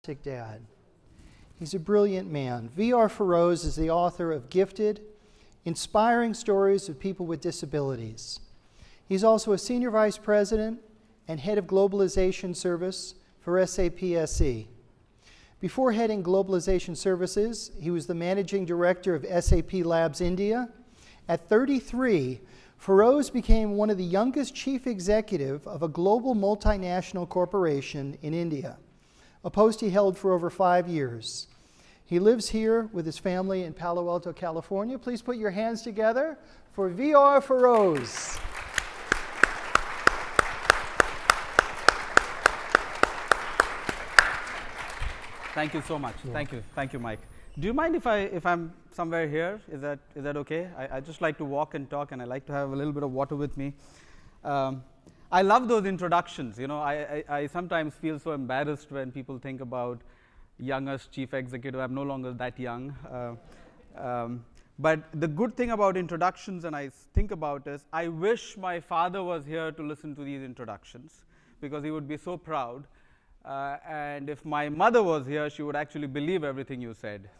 autistic dad. He's a brilliant man. V.R. Ferose is the author of gifted, inspiring stories of people with disabilities. He's also a senior vice president and head of globalization service for SAP SE. Before heading globalization services, he was the managing director of SAP Labs India. At 33, Ferose became one of the youngest chief executive of a global multinational corporation in India, a post he held for over 5 years. He lives here with his family in Palo Alto, California. Please put your hands together for V.R. Ferose. Thank you so much. Thank you, Mike. Do you mind if I'm somewhere here? Is that okay? I just like to walk and talk, and I like to have a little bit of water with me. I love those introductions. You know, I sometimes feel so embarrassed when people think about youngest chief executive. I'm no longer that young. But the good thing about introductions, and I think about is, I wish my father was here to listen to these introductions, because he would be so proud. And if my mother was here, she would actually believe everything you said.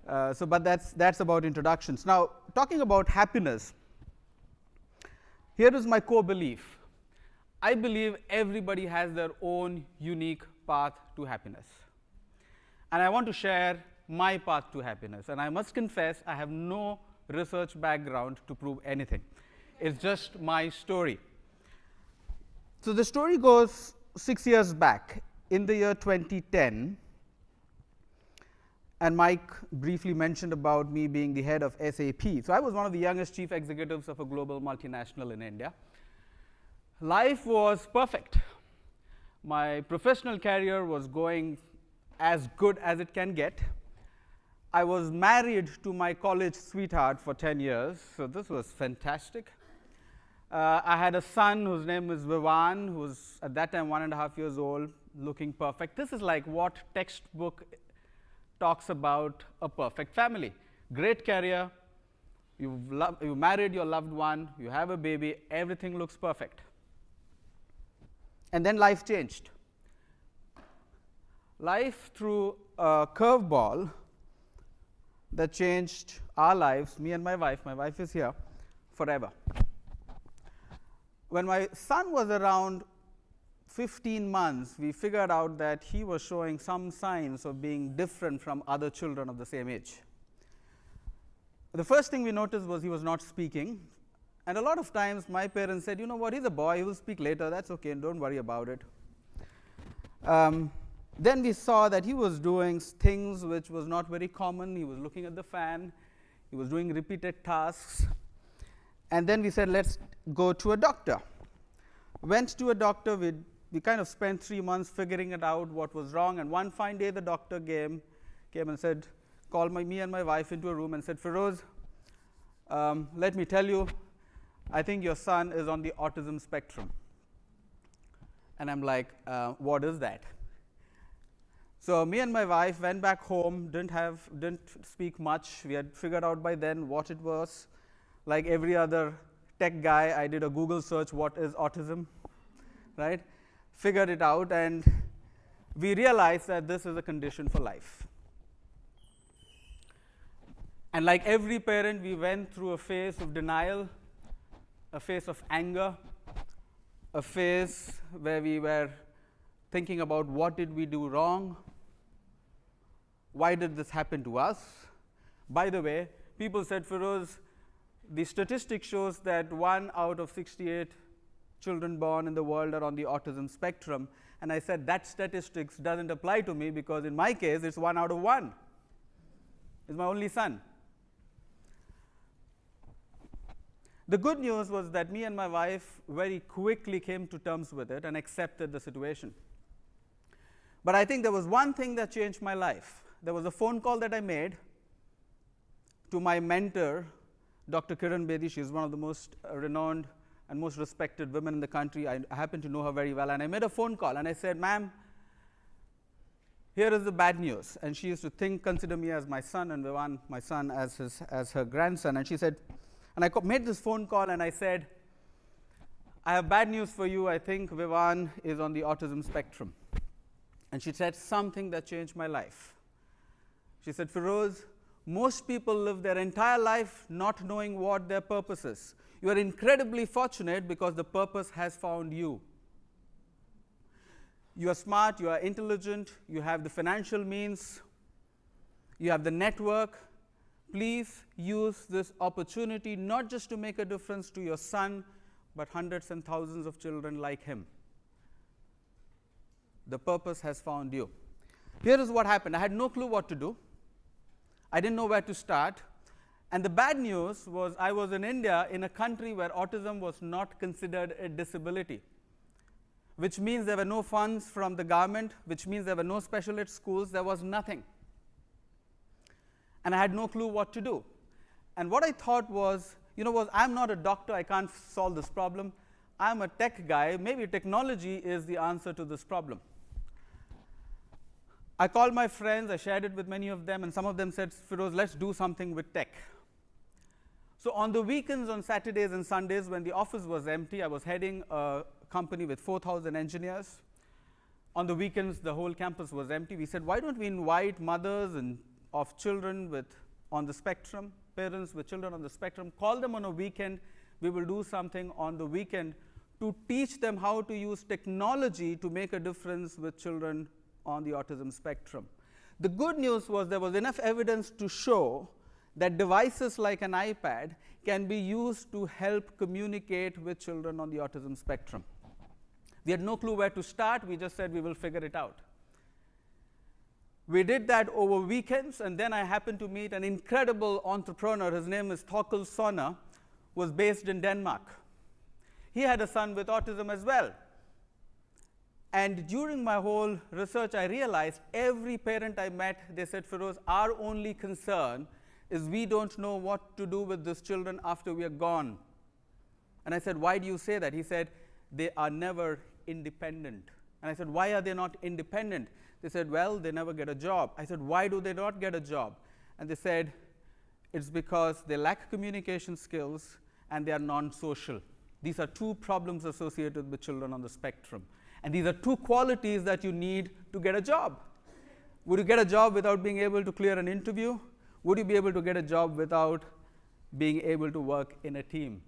But that's about introductions. Now, talking about happiness, here is my core belief. I believe everybody has their own unique path to happiness. And I want to share my path to happiness. And I must confess, I have no research background to prove anything. It's just my story. So the story goes 6 years back, in the year 2010, and Mike briefly mentioned about me being the head of SAP. So I was one of the youngest chief executives of a global multinational in India. Life was perfect. My professional career was going as good as it can get. I was married to my college sweetheart for 10 years, so this was fantastic. I had a son whose name is Vivan, who was at that time 1.5 years old, looking perfect. This is like what textbook talks about a perfect family. Great career, you married your loved one, you have a baby, everything looks perfect. And then life changed. Life threw a curveball that changed our lives, me and my wife is here, forever. When my son was around 15 months, we figured out that he was showing some signs of being different from other children of the same age. The first thing we noticed was he was not speaking. And a lot of times my parents said, you know what, he's a boy, he will speak later, that's okay, don't worry about it. Then we saw that he was doing things which was not very common. He was looking at the fan, he was doing repeated tasks. And then we said, let's go to a doctor. Went to a doctor, we kind of spent 3 months figuring it out what was wrong, and one fine day the doctor came and said, called me and my wife into a room and said, Ferose, let me tell you, I think your son is on the autism spectrum. And I'm like, what is that? So me and my wife went back home, didn't speak much. We had figured out by then what it was. Like every other tech guy, I did a Google search, what is autism, right? Figured it out, and we realized that this is a condition for life. And like every parent, we went through a phase of denial, a phase of anger, a phase where we were thinking about what did we do wrong, why did this happen to us. By the way, people said, Ferose, the statistic shows that 1 out of 68 children born in the world are on the autism spectrum. And I said, that statistics doesn't apply to me, because in my case, it's 1 out of 1. It's my only son. The good news was that me and my wife very quickly came to terms with it and accepted the situation. But I think there was one thing that changed my life. There was a phone call that I made to my mentor, Dr. Kiran Bedi. She's one of the most renowned and most respected women in the country. I happen to know her very well. And I made a phone call and I said, ma'am, here is the bad news. And she used to consider me as my son, and Vivan, my son, as her grandson. And she said, and I made this phone call and I said, I have bad news for you. I think Vivan is on the autism spectrum. And she said something that changed my life. She said, Ferose, most people live their entire life not knowing what their purpose is. You are incredibly fortunate because the purpose has found you. You are smart, you are intelligent, you have the financial means, you have the network. Please use this opportunity not just to make a difference to your son, but hundreds and thousands of children like him. The purpose has found you. Here is what happened. I had no clue what to do. I didn't know where to start. And the bad news was I was in India, in a country where autism was not considered a disability, which means there were no funds from the government, which means there were no special ed schools, there was nothing. And I had no clue what to do. And what I thought was, I'm not a doctor, I can't solve this problem. I'm a tech guy, maybe technology is the answer to this problem. I called my friends, I shared it with many of them, and some of them said, Ferose, let's do something with tech. So on the weekends, on Saturdays and Sundays, when the office was empty, I was heading a company with 4,000 engineers. On the weekends, the whole campus was empty. We said, why don't we invite mothers of children on the spectrum, parents with children on the spectrum, call them on a weekend. We will do something on the weekend to teach them how to use technology to make a difference with children on the autism spectrum. The good news was there was enough evidence to show that devices like an iPad can be used to help communicate with children on the autism spectrum. We had no clue where to start. We just said we will figure it out. We did that over weekends, and then I happened to meet an incredible entrepreneur. His name is Thorkel Sonne, who was based in Denmark. He had a son with autism as well. And during my whole research, I realized every parent I met, they said, Ferose, our only concern is we don't know what to do with these children after we are gone. And I said, why do you say that? He said, they are never independent. And I said, why are they not independent? They said, well, they never get a job. I said, why do they not get a job? And they said, it's because they lack communication skills and they are non-social. These are two problems associated with children on the spectrum. And these are two qualities that you need to get a job. Would you get a job without being able to clear an interview? Would you be able to get a job without being able to work in a team?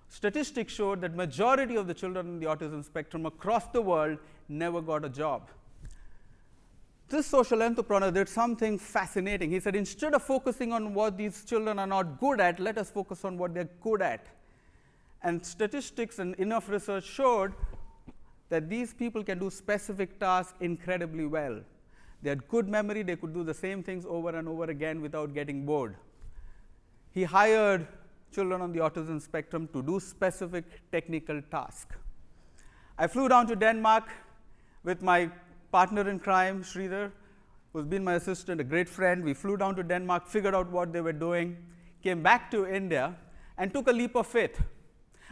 Statistics showed that majority of the children in the autism spectrum across the world never got a job. This social entrepreneur did something fascinating. He said, instead of focusing on what these children are not good at, let us focus on what they're good at. And statistics and enough research showed that these people can do specific tasks incredibly well. They had good memory, they could do the same things over and over again without getting bored. He hired children on the autism spectrum to do specific technical tasks. I flew down to Denmark with my partner in crime, Sridhar, who's been my assistant, a great friend. We flew down to Denmark, figured out what they were doing, came back to India, and took a leap of faith.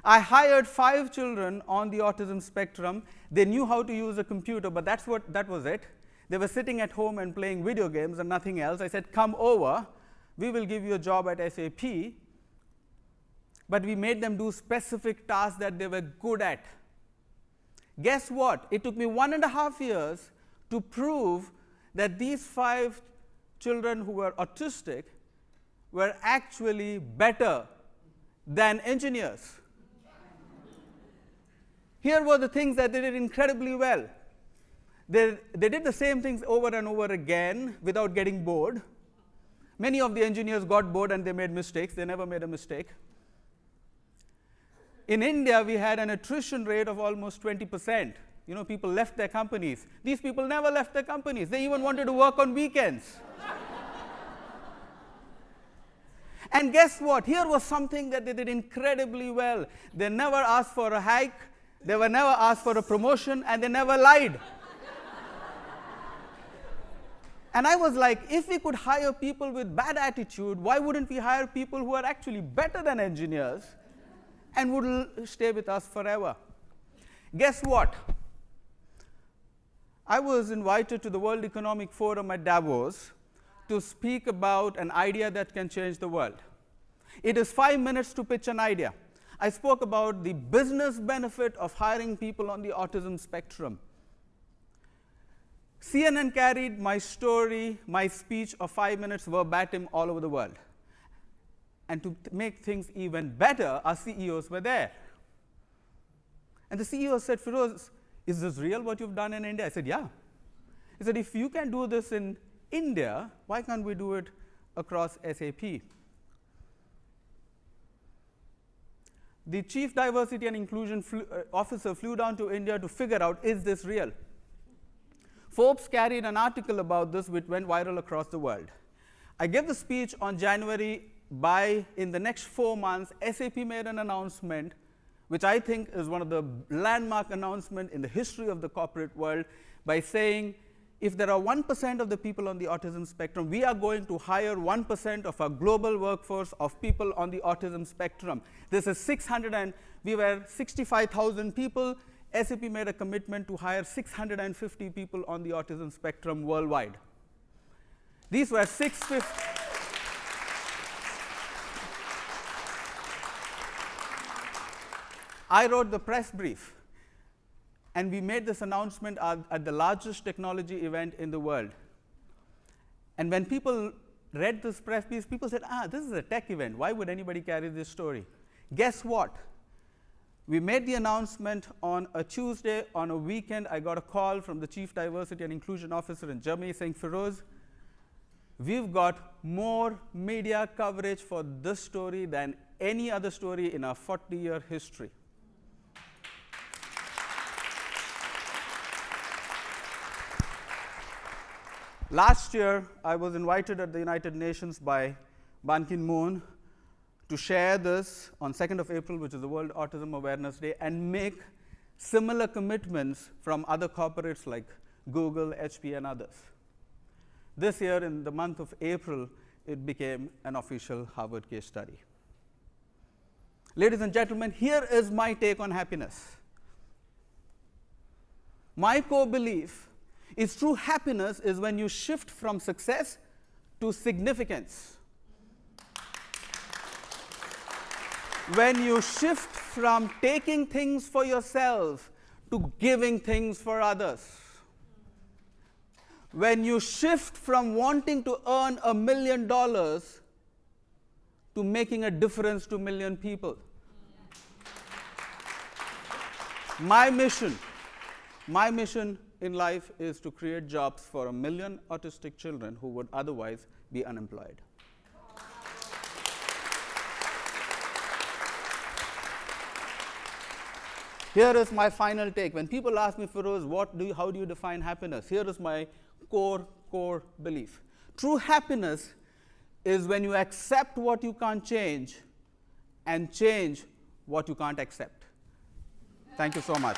I hired 5 children on the autism spectrum. They knew how to use a computer, but that was it. They were sitting at home and playing video games and nothing else. I said, come over. We will give you a job at SAP. But we made them do specific tasks that they were good at. Guess what? It took me 1.5 years to prove that these 5 children who were autistic were actually better than engineers. Here were the things that they did incredibly well. They did the same things over and over again without getting bored. Many of the engineers got bored and they made mistakes. They never made a mistake. In India, we had an attrition rate of almost 20%. People left their companies. These people never left their companies. They even wanted to work on weekends. And guess what? Here was something that they did incredibly well. They never asked for a hike. They were never asked for a promotion, and they never lied. And I was like, if we could hire people with bad attitude, why wouldn't we hire people who are actually better than engineers and would stay with us forever? Guess what? I was invited to the World Economic Forum at Davos to speak about an idea that can change the world. It is 5 minutes to pitch an idea. I spoke about the business benefit of hiring people on the autism spectrum. CNN carried my story, my speech of 5 minutes verbatim all over the world. And to make things even better, our CEOs were there. And the CEO said, Ferose, is this real what you've done in India? I said, yeah. He said, if you can do this in India, why can't we do it across SAP? The Chief Diversity and Inclusion Officer flew down to India to figure out, is this real? Forbes carried an article about this which went viral across the world. I gave the speech on January. In the next 4 months, SAP made an announcement, which I think is one of the landmark announcements in the history of the corporate world, by saying, if there are 1% of the people on the autism spectrum, we are going to hire 1% of our global workforce of people on the autism spectrum. This is we were 65,000 people. SAP made a commitment to hire 650 people on the autism spectrum worldwide. These were 650. I wrote the press brief, and we made this announcement at the largest technology event in the world. And when people read this press brief, people said, this is a tech event. Why would anybody carry this story? Guess what? We made the announcement on a Tuesday. On a weekend, I got a call from the Chief Diversity and Inclusion Officer in Germany saying, Ferose, we've got more media coverage for this story than any other story in our 40-year history. Last year, I was invited at the United Nations by Ban Ki-moon to share this on 2nd of April, which is the World Autism Awareness Day, and make similar commitments from other corporates like Google, HP, and others. This year, in the month of April, it became an official Harvard case study. Ladies and gentlemen, here is my take on happiness. My core belief is true happiness is when you shift from success to significance. When you shift from taking things for yourself to giving things for others. When you shift from wanting to earn $1 million to making a difference to 1 million people. My mission in life is to create jobs for 1 million autistic children who would otherwise be unemployed. Here is my final take. When people ask me, Ferose, how do you define happiness? Here is my core belief. True happiness is when you accept what you can't change and change what you can't accept. Thank you so much.